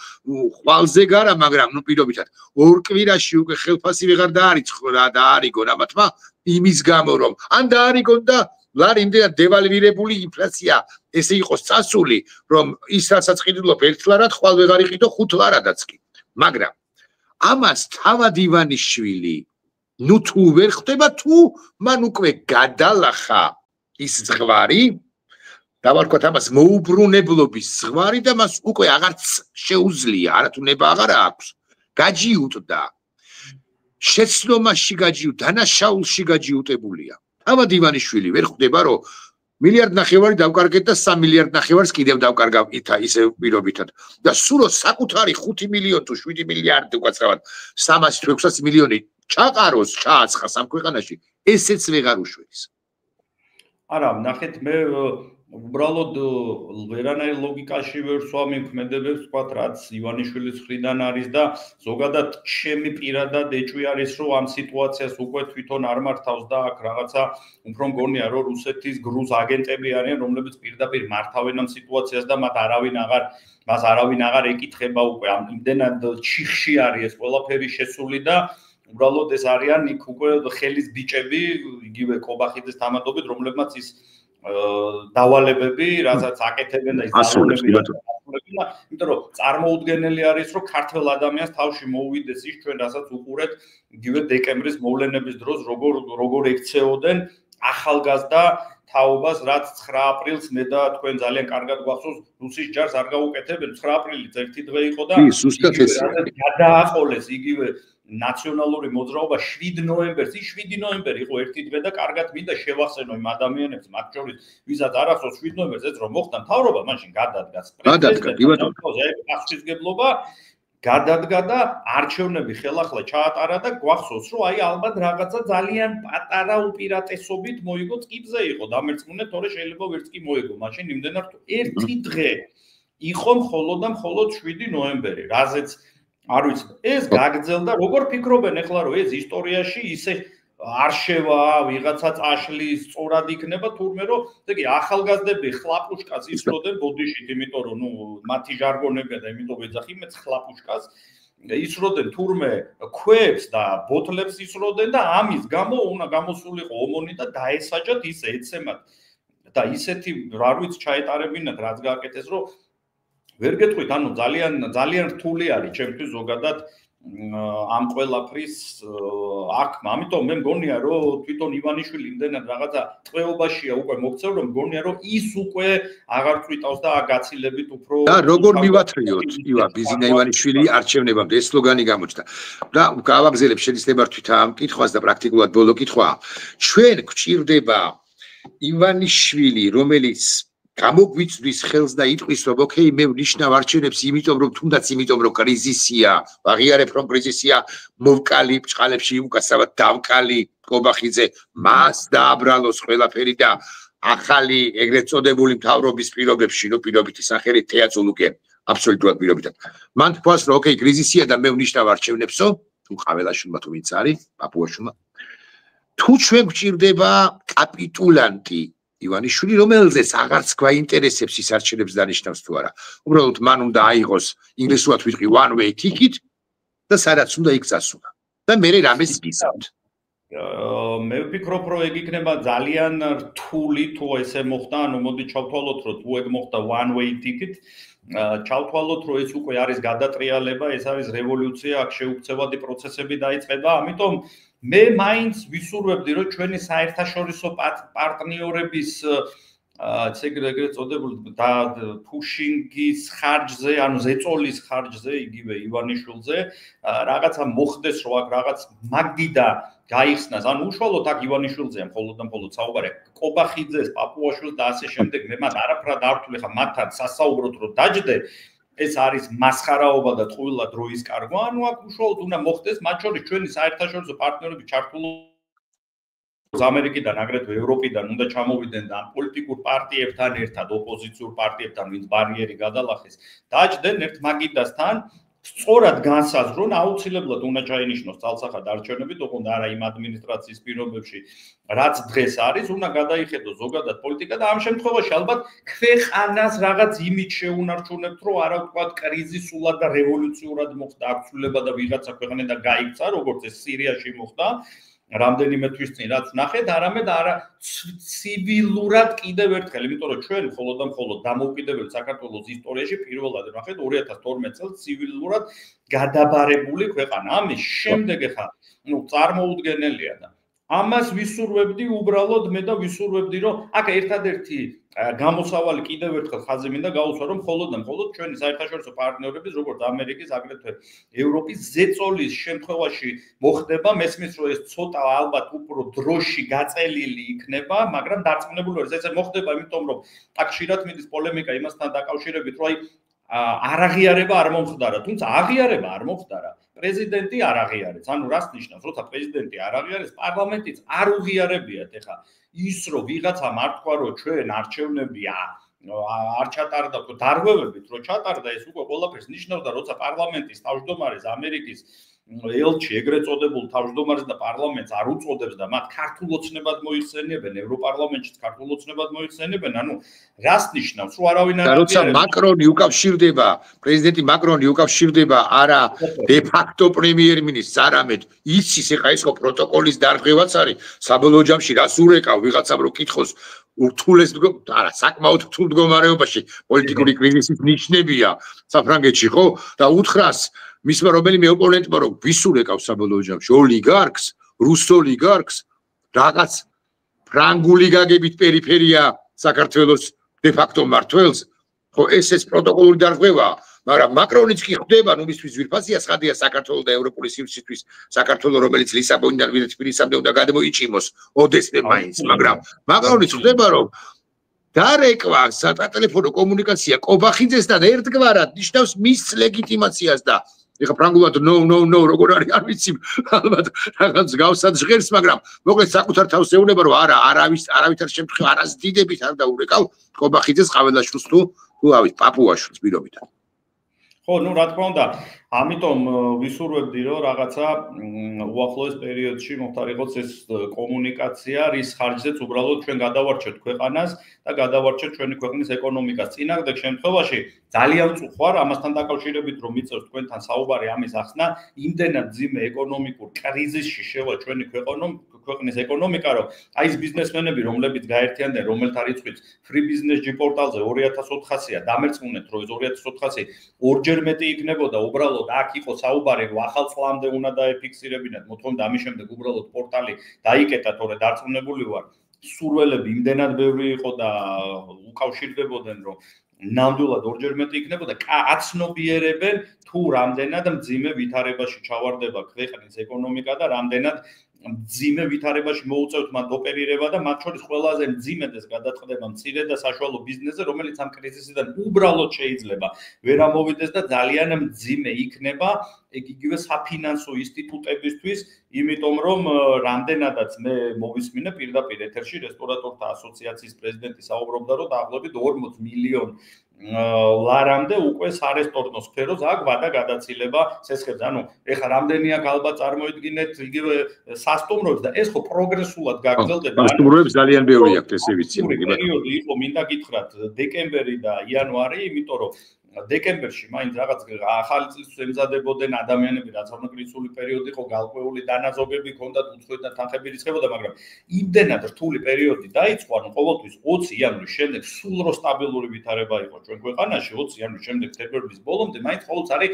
ხვალზე გარა მაგრამ ნუ პირობითად ორ კვირაში უკვე ხელფასი ვეღარ დაარიცხო რა დაარიგო რამათმა იმის გამო რომ ან დაარიგონ და ლარი იმდენად დევალვირებული ინფლაცია ესე იყოს წასული რომ ის რასაც ყიდულობ 1 ლარად ხვალ ვეღარ იყიდო 5 ლარადაც კი მაგრამ ამას თავად ივანიშვილი ნუ თუ ვერ ხდება თუ მან უკვე გადალახა ის ზღვარი დავარქვათ ამას მოუბრუნებლობის ზღვარი და მას უკვე აღარც შეუძლია არათუ ნება აღარა აქვს გაჯიუტდა შეცდომაში გაჯიუტ დანაშაულში გაჯიუტებულია თავად ივანიშვილი ვერ ხდება რომ მილიარდ ნახევარი დავკარგეთ და 3 მილიარდ ნახევარს კიდევ დავკარგავ ისე პირობითად და სურო საკუთარი 5 მილიონი თუ 7 მილიარდი უკაცრავად 300 თუ 600 მილიონი ჩაყაროს ჩააცხას ამ ქვეყანაში ესეც ვეღარ უშვებს არა ნახეთ მე უბრალოდ ვერანაირ ლოგიკაში ვერ სვამ იმ ქმედებებს ვთქვათ რაც ივანიშვილის მხრიდან არის და ზოგადად ჩემი პირადად ეჭვი არის რომ ამ სიტუაციას უკვე თვითონ არ მართავს და აქ რაღაცა უფრო მგონია რომ რუსეთის გრუზ აგენტები არიან რომლებიც პირდაპირ მართავენ ამ სიტუაციას და მას არავინ აღარ ეკითხება უკვე ამ იმდენად ჩიხში არის ეს ყველაფერი შესული და უბრალოდ ეს არიან იქ უკვე ხელის ბიჭები იგივე კობახიძის თამადობით რომლებმაც ის დავალებები, რასაც აკეთებენ და ის დავალებები იმიტომ რომ წარმოუდგენელი არის რომ ქართველ ადამიანს თავში მოუვიდეს ის ჩვენ რასაც უყურეთ იგივე დეკემბრის მოვლენების დროს როგორ ექცეოდენ ახალგაზრდა თაობას რაც 9 აპრილს მე და თქვენ ძალიან კარგად გვახსოვს რუსის ჯარს არ გაუკეთებენ 9 აპრილიც ერთი დღე იყო და გადააყოლეს იგივე ნაციონალური მოძრაობა 7 ნოემბერს ის 7 ნოემბერი იყო ერთი დღე და კარგად მინდა შევახსენო იმ ადამიანებს მათ შორის ვისაც არ ახსოვს 7 ნოემბერს ეს რომ მოხდა მთავრობა მაშინ გადადგა პასუხისმგებლობა გადადგა და არჩევნები ხელახლა ჩაატარა და გვახსოვს რომ აი ალბათ რაღაცა ძალიან პატარა უპირატესობით მოიგო წკიბზე იყო დამერწმუნე თორე შეიძლება ვერც კი მოიგო მაშინ იმდენად ერთი დღე იყო მხოლოდ და მხოლოდ 7 ნოემბერი რაზეც არ ვიცი ეს გაგრძელდა როგორ ფიქრობენ ახლა რომ ეს ისტორიაში ისე არ შევა ვიღაცა წაშლის სწორად იქნება თურმე რომ ეგ ახალგაზრდები ხლაპუშკას ისროდნენ ბოდიშით იმიტომ რომ ნუ მათი ჟარგონებია და იმიტომ ვეძახი მე ხლაპუშკას ისროდნენ თურმე ქვებს და ბოთლებს ისროდნენ და ამის გამო უნდა გამოსულიყო ომონი და დაესაჯათ ისე ეცემათ და ისეთი რა ვიცი ჩაეტარებინათ რაც გააკეთეს რომ ვერ გეტყვით, ანუ ძალიან რთული არის ჩემთვის ზოგადად ამ ყველაფრის აქ, ამიტომ მე მგონია რომ თვითონ ივანიშვილი იმდენად რაღაცა ტყვეობაშია უკვე მოქცევ რომ მგონია რომ ის უკვე აღარ წვიტავს და გაცილებით უფრო და როგორ მივათრიოთ ბიზინა ივანიშვილი არჩევნებამდე ეს სლოგანი გამოჩნდა და გავაგზავნებ შეიძლება რთვით ამ კითხვას და პრაქტიკულად ბოლო კითხვაა ჩვენ გვჭირდება ივანიშვილი რომელიც გამოგვიწვის ხელს და იტყვის რომ ოკეი მე ვნიშნავ არჩევნებს იმიტომ რომ თუნდაც იმიტომ რომ კრიზისია ვაღიარებ რომ კრიზისია მოვკალი ბჭყალებში უკაცრავად დავკალი კობახიძე მას დააბრალოს ყველაფერი და ახალი ეგრეთ წოდებული მთავრობის პირობებში ნუ პირობითი სახელი თეატროლოგია აბსოლუტურად პირობითად მან თქვას რომ ოკეი კრიზისია და მე ვნიშნავ არჩევნებსო თუ ყაველაშვილმა თუ ვინც არის პაპუაშვილმა თუ ჩვენ გვჭირდება კაპიტულანტი ივანიშვილი რომელზეც აღარც გვაინტერესებს ის არჩევნებს დანიშნავს თუ არა უბრალოდ მან უნდა აიღოს ინგლისურად ვიტყვი one way ticket და სადაც უნდა იქ წასულა და მე რამეს გისავთ მე ვფიქრობ რომ ეგ იქნება ძალიან რთული თუ ესე მოხდა ანუ მოდი ჩავთვალოთ რომ თუ ეგ მოხდა one way ticket ჩავთვალოთ რომ ეს უკვე არის გადატრიალება ეს არის რევოლუცია აქ შეუქცევადი პროცესები დაიწყება ამიტომ მე მაინც ვისურვებდი რომ ჩვენი საერთაშორისო პარტნიორების ეგრეთ წოდებული და ფუშინგის ხარჯზე ანუ ზეწოლის ხარჯზე იგივე ივანიშვილზე რაღაცა მოხდეს რომ აქ რაღაც მაგიდა გაიხსნას ანუ უშუალოდ აქ ივანიშვილზეა მხოლოდ და მხოლოდ საუბარი კობახიძეს პაპუაშვილს და ასე შემდეგ მე მათ არაფრად არ ვთვლი ხა მათთან სასაუბროთ რომ დაждდე ეს არის მასხარაობა და ტყუილა დროის კარგვა ანუ აქ უშუალოდ უნდა მოხდეს მათ შორის ჩვენი საერთაშორისო პარტნიორები ჩართულობს ამერიკიდან აგრეთვე ევროპიდან უნდა ჩამოვიდნენ და პოლიტიკურ პარტიებთან ერთად ოპოზიციურ პარტიებთან ვინც ბარიერი გადალახეს დაждდენ ერთ მაგიდასთან სწორად განსაზღვრონ აუცილებლად უნდა ჩაინიშნოს ძალსახად არჩევნები თქონდა არა იმ ადმინისტრაციის პირობებში რაც დღეს არის უნდა გადაიხედოს ზოგადად პოლიტიკა და ამ შემთხვევაში ალბათ ქვეყანას რაღაც იმით შეუნარჩუნებთ რომ არა ვთქვათ კრიზისულად და რევოლუციურად მოხდა აქცვლება და ვიღაცა ქვეყანა გაიქცა როგორც ეს სირიაში მოხდა რამდენიმე თვის წინ რაც ნახეთ არამედ არა ცივილურად კიდევ ერთხელ იმიტომ რომ ჩვენ მხოლოდ და მხოლოდ დამოუკიდებელი საქართველოს ისტორიაში პირველად ნახეთ 2012 წელს ცივილურად გადაბარებული ქვეყანა ამის შემდეგ ახლა ნუ წარმოუდგენელია და ამას ვისურვებდი უბრალოდ მე და ვისურვებდი რომ აქ ერთადერთი გამოსავალი კიდევ ერთხელ ხაზი მინდა გაუსვა რომ მხოლოდ და მხოლოდ ჩვენი საერთაშორისო პარტნიორების როგორც ამერიკის აგრეთვე ევროპის ზეწოლის შემთხვევაში მოხდება მესმის რომ ეს ცოტა ალბათ უფრო დროში გაწელილი იქნება მაგრამ დარწმუნებული ვარ ეს მოხდება იმიტომ რომ აქ ხშირად მიდის პოლემიკა იმასთან დაკავშირებით რომ აი არაღიარება არ მომხდარა თუმცა აღიარება არ მომხდარა პრეზიდენტი არ აღიარებს ანუ რას ნიშნავს როცა პრეზიდენტი არ აღიარებს პარლამენტიც არ უღიარებიათ ეხა ის რომ ვიღაცამ არ თქვა რომ ჩვენ არჩევნები არ ჩატარდა თუ დარღვევებით რომ ჩატარდა ეს უკვე ყველაფერს ნიშნავდა როცა პარლამენტის თავმჯდომარეს ამერიკის ელჩი ეგრეთ წოდებულ თავმჯდომარეს და პარლამენტს არ უწოდებს და მათ ქართულ ოცნებად მოიხსენიებენ ევროპარლამენტშიც ქართულ ოცნებად მოიხსენიებენ ანუ რას ნიშნავს რომ არავინ არ აღიარებს როცა მაკრონი უკავშირდება პრეზიდენტი მაკრონი უკავშირდება არა დე ფაქტო პრემიერ-მინისტრს არამედ იცის ეხა ეს ხო პროტოკოლის დარღვევაც არის საბოლოო ჯამში რას ურეკავ ვიღაცამ რო კითხოს ურთულეს არა საკმაოდ რთულ მდგომარეობაში პოლიტიკური კრიზისის ნიშნებია საფრანგეთში ხო და უთხრას მისმა რომელიმე ოპონენტმა რომ ვისურეკავს საბოლოო ჯამში ოლიგარქს რუს ოლიგარქს რაღაც ფრანგული გაგებით პერიფერია საქართველოს de facto მართველს ხო ეს პროტოკოლური დარღვევაა მაგრამ მაკრონიც კი ხდება ნუ მისთვის ძვირფასია სხადია საქართველოს და ევროპული სივრცისთვის საქართველოს რომელიც ლისაბონიდან თბილისამდე უნდა გადმოიჭიმოს ოდესმე მაინც მაგრამ მაკრონიც ხდება რომ დარეკვა სატელეფონო კომუნიკაცია კობახიძესთან ერთგვარად ნიშნავს მის ლეგიტიმაციას და ეხა ფრანგულად no როგორ არის არ ვიცი ალბათ რაღაც გავსად ჟღერს მაგრამ მოკლედ საკუთარ თავს ეუბნება რომ არა არავითარ შემთხვევაში არას დიდებით არ დაურეკავ კობახიძეს ყაველაშვილს თუ ავით პაპუაშვილს პირობიდან ხო, ну, რა თქმა უნდა, ამიტომ ვისურვებდი, რომ რაღაცა უახლოეს პერიოდში მოხდარიყოს ეს კომუნიკაცია, რის ხარჯზეც უბრალოდ ჩვენ გადავარჩევთ ქვეყანას და გადავარჩევთ ჩვენი ქვეყნის ეკონომიკას. წინააღმდეგ შემთხვევაში ძალიან წუხوار ამასთან დაკავშირებით რომ მიწევს თქვენთან საუბარი ამის ახსნა, იმდენად ძიმე ეკონომიკურ კრიზისში შევა ჩვენი ქვეყნის ეკონომიკა, რომ აი ეს ბიზნესმენები, რომლებიც გაერთიანდნენ, რომელთა რიცხვიც Free Business G პორტალზე 2400-ია, დამერწმუნეთ, რომ ეს 2400 ორჯერ მეტი იქნებოდა, უბრალოდ აქ იყო საუბარი, რომ ახალ წლამდე უნდა დაეფიქსირებინათ, მოთხოვნა ამის შემდეგ უბრალოდ პორტალი დაიკეტა, თორე დარწმუნებული ვარ, სურველები იმდენად ბევრი იყო და უკავშირდებოდნენ, რომ ნამდვილად ორჯერ მეტი იქნებოდა, აცნობიერებენ თუ რამდენად მძიმე ვითარებაში ჩავარდება ქვეყნის ეკონომიკა და რამდენად მძიმე ვითარებაში მოუწევთ მათ ოპერირება და მათ შორის ყველაზე მძიმედეს გადაწყდება მცირე და საშუალო ბიზნესზე, რომელიც ამ კრიზისიდან უბრალოდ შეიძლება ვერ ამოვიდეს და ძალიან მძიმე იქნება იგივე საფინანსო ინსტიტუტებისთვის, იმიტომ რომ რამდენადაც მე მოვისმინე პირდაპირ ეთერში რესტორატორთა ასოციაციის პრეზიდენტი საუბრობდა, რომ დაახლოებით 40 მილიონ ლარამდე უკვე სარესტორნო სფეროს აქ ვადა გადაცილება სესხებს. ანუ ეხლა რამდენი აქ ალბათ წარმოიდგინეთ იგივე სასტუმროებს და ეს ხო პროგრესულად გაგრძელდება. სასტუმროებს ძალიან ბევრი აქვს ესე ვიცი. პერიოდი იყო, მინდა გითხრათ, დეკემბერი და იანვარი, იმიტომ რომ დეკემბერში მაინც რაღაც ახალი წლის ემზადებოდნენ ადამიანები, რაც ამკრიცული პერიოდი იყო, გალკვეული დანაზოგები ჰქონდათ, უცხოეთ და თანხები რიცხებოდა, მაგრამ იმდენად რთული პერიოდი დაიწყო, ანუ ყოველთვის 20 იანვრის შემდეგ სულ რო სტაბილური ვითარება იყო ჩვენ ქვეყანაში, 20 იანვრის შემდეგ თებერვლის ბოლომდე მაინც ყოველთვის არის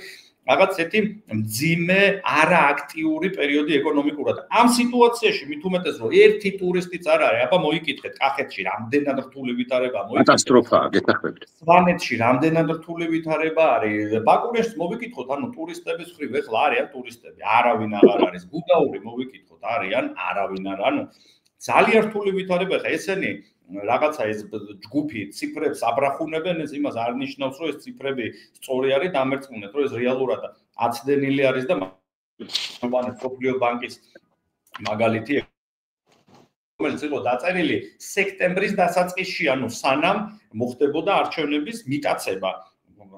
რაღაც ერთი მძიმე არააქტიური პერიოდი ეკონომიკურად. ამ სიტუაციაში მით უმეტეს რომ ერთი ტურისტიც არ არის, აბა მოიკითხეთ, კახეთში რამდენად რთული ვითარება მოიკითხეთ. კატასტროფაა, გეთახმებით. სვანეთში რამდენად რთული ვითარება არის. ბაკურიაში მოვიკითხოთ, ანუ ტურისტების ხრივ ეხლა არიან ტურისტები, არავინ აღარ არის. გუდაური მოვიკითხოთ, არიან, არავინ არ. ანუ ძალიან რთული ვითარება, ხა ესენი რაღაცა ეს ჯგუფი ციფრებს აბრახუნებენ, ეს იმას არ ნიშნავს, რომ ეს ციფრები სწორი არის, დამერწმუნეთ, რომ ეს რეალურად აცდენილი არის და მოვანეთ სოფლიო ბანკის მაგალითი, რომელიც იყო დაწერილი სექტემბრის დასაწყისში, ანუ სანამ მოხდებოდა არჩევნების მიტაცება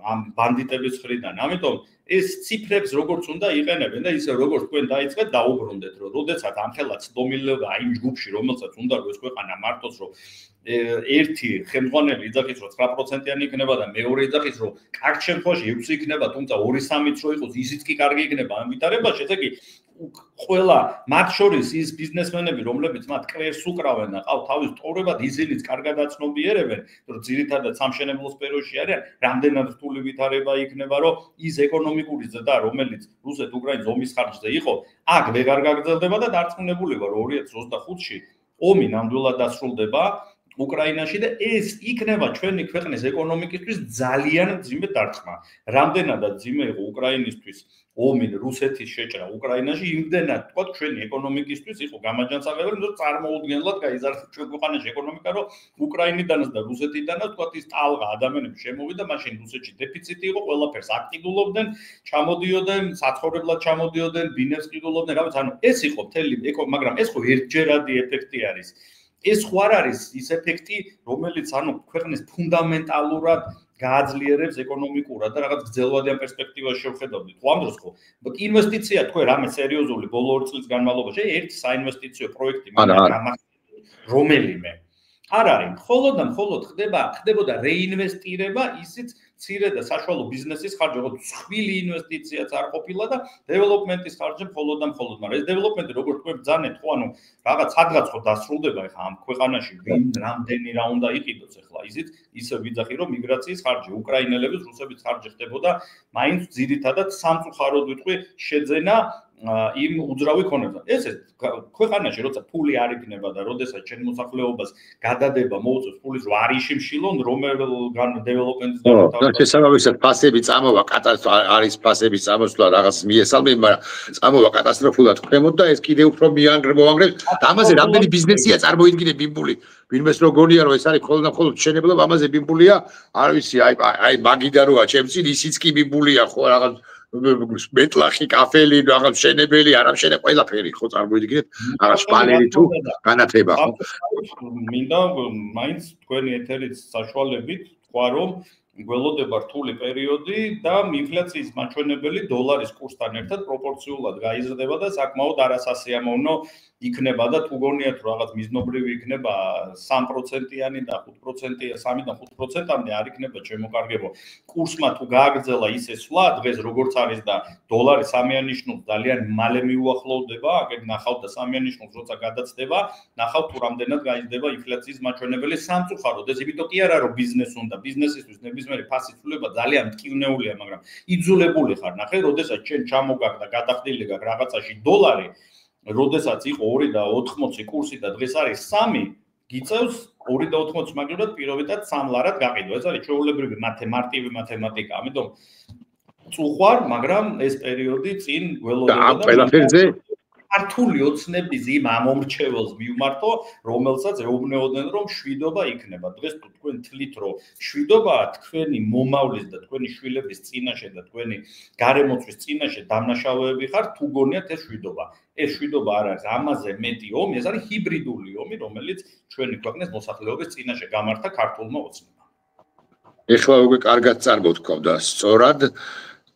ამ ბანდიტების მხრიდან. ამიტომ ეს ციფრებს როგორც უნდა იყენებენ და ისე როგორც თქვენ დაიწყეთ დაუბრუნდეთ, რომ როდესაც ამხელა ცდომილება იმ ჯგუფში, რომელსაც უნდა რომ ეს ქვეყანა მართოს, რომ ერთი ხელმძღვანელი იძახის, რომ 9%-იანი იქნება და მეორე იძახის, რომ კარგ შემთხვევაში 6 იქნება, თუმცა 2-3-იც რო იყოს, ისიც კი კარგი იქნება ამ ვითარებაში, ესე იგი ყველა მათ შორის ის ბიზნესმენები, რომლებიც მათ კრერს უკრავენ და ყავთ თავის ტოვებად, ისინიც კარგად აცნობიერებენ, რომ ძირითადად სამშენებლო სფეროში არიან, რამდენად რთული ვითარება იქნება, რომ ის ეკონომიკური ზრდა, რომელიც რუსეთ-უკრაინის ომის ხარჯზე იყო, აქ ვეღარ გაგრძელდება და დარწმუნებული ვარ, რომ 2025-ში ომი ნამდვილად დასრულდება უკრაინაში და ეს იქნება ჩვენი ქვეყნის ეკონომიკისთვის ძალიან მძიმე დარტყმა. რამდენადაც მძიმე იყო უკრაინისთვის ომი რუსეთის შეჭრა უკრაინაში, იმდენად თქვა ჩვენი ეკონომიკისთვის იყო გამაჯანსაღებელი, რომ წარმოუდგენლად გაიზარდა ჩვენ ქვეყანაში ეკონომიკა, რომ უკრაინიდანაც და რუსეთიდანაც თქვა ის ტალღა ადამიანები შემოვიდა, მაშინ რუსეთში დეფიციტი იყო, ყველაფერს აკიდულობდნენ, ჩამოდიოდნენ, საცხოვრებლად ჩამოდიოდნენ, ბინებს ყიდულობდნენ, რაღაც, ანუ ეს იყო მთელი მაგრამ ეს ხო ერთჯერადი ეფექტი არის. ეს ხო არ არის ის ეფექტი, რომელიც ანუ ქვეყნის ფუნდამენტალურად გააძლიერებს ეკონომიკურად და რაღაც გრძელვადიან პერსპექტივაში შევხედავთ. ხო ამ დროს ხო ინვესტიცია თქვენ რამე სერიოზული ბოლო 2 წლის განმავლობაში ერთი საინვესტიციო პროექტი რომელიმე არ არის. მხოლოდ და მხოლოდ ხდებოდა რეინვესტირება ისიც მცირე და საშუალო ბიზნესის ხარჯი, როგორც მსხვილი ინვესტიციაც არ ყოფილა და დეველოპმენტის ხარჯი მხოლოდ და მხოლოდ, მაგრამ ეს დეველოპმენტი როგორც თქვენ ბძანეთ, ხო, ანუ რაღაც სადღაც ხო დასრულდება ეხლა ამ ქვეყანაში ვინ რამდენი რა უნდა იყიდოს ეხლა ისიც ისე ვიძახი რომ მიგრაციის ხარჯი, უკრაინელების, რუსების ხარჯი ხდებოდა, მაინც ძირითადად სამწუხაროდ ვიტყვი შეძენა იმ უძრავი ქონებთან. ეს ქვეყანაში როცა ფული არ იქნება და როდესაც ჩემ მოსახლეობას გადადება მოუწევს ფულის რო არ იშიმშილონ რომელგან დეველოპმენტის და შესაბამისად ფასები წამოვა არის ფასების წამოსვლა რაღაც მიესალმე, მაგრამ წამოვა კატასტროფულად ქვემოთ და ეს კიდევ უფრო მოანგრევს. ამაზე რამდენი ბიზნესია წარმოიდგინე ბიმბული. ვინმეს რო გონია რომ ეს არის მხოლოდ და მხოლოდ მშენებლობა, ამაზე ბიმბულია, არ ვიცი, აი მაგიდა როა ჩემს წინ ისიც კი ბიმბულია ხო რაღაც მეტლახი, კაფელი, რაღაც მშენებელი, არამშენე ყველაფერი ხო წარმოიდგინეთ, რაღაც შპალერი თუ განათლება ხო. მინდა მაინც თქვენი ეთერით საშუალებით თქვა რომ გველოდება რთული პერიოდი და ინფლაციის მაჩვენებელი დოლარის კურსთან ერთად პროპორციულად გაიზრდება და საკმაოდ არასასიამოვნო იქნება და თუ გონიათ რომ რაღაც მიზნობრივი იქნება 3%-იანი და 5%-იანი 3-დან 5%-ამდე არ იქნება შემოკარგებო. კურსმა თუ გააგრძელა ისე სვლა დღეს როგორც არის და დოლარი სამიანიშნულს ძალიან მალე მიუახლოვდება, აქ ნახავთ და სამიანიშნულს როცა გადაცდება, ნახავთ თუ რამდენად გაიზრდება ინფლაციის მაჩვენებელი სამწუხაროდ. ეს იმიტომ კი არა რომ ბიზნეს უნდა, ბიზნესისთვის ნებისმიერი ფასის ცვლილება ძალიან მტკივნეულია, მაგრამ იძულებული ხარ, ნახე, როდესაც ჩვენ ჩამოგაგდა გადახდილი გაქვს რაღაცაში დოლარი როდესაც იყო 2.80 კურსი და დღეს არის 3, გიწევს 2.80 მაგალითად პირობითად 3 ლარად გაყიდვა. ეს არის ჩვეულებრივი მარტივი მათემატიკა. ამიტომ წუხვარ, მაგრამ ეს პერიოდი წინ გველოდება და ყველაფერზე ქართული ოცნების იმ ამომრჩეველს მივმართო, რომელსაც ეუბნეოდნენ რომ შვიდობა იქნება. დღეს თუ თქვენ თვლით რომ შვიდობაა თქვენი მომავლის და თქვენი შვილების წინაშე და თქვენი გარემოცვის წინაშე დამნაშავეები ხარ, თუ გონიათ ეს შვიდობა. ეს შვიდობა არ არის ამაზე მეტი ომი, ეს არის ჰიბრიდული ომი, რომელიც ჩვენი ქვეყნის მოსახლეობის წინაშე გამართა ქართულმა ოცნებამ. ეხლა უკვე კარგად წარმოთქვამდა, სწორად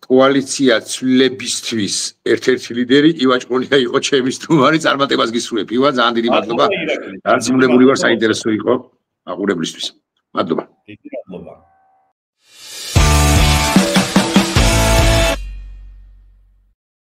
კოალიცია ცვლილებისთვის ერთ-ერთი ლიდერი ივან ჭყონია იყო ჩემი სტუმარი, წარმატებას გისურვებ. ივან, ძალიან დიდი მადლობა. დარწმუნებული ვარ საინტერესო იყო აყურებლისთვის. მადლობა. დიდი მადლობა.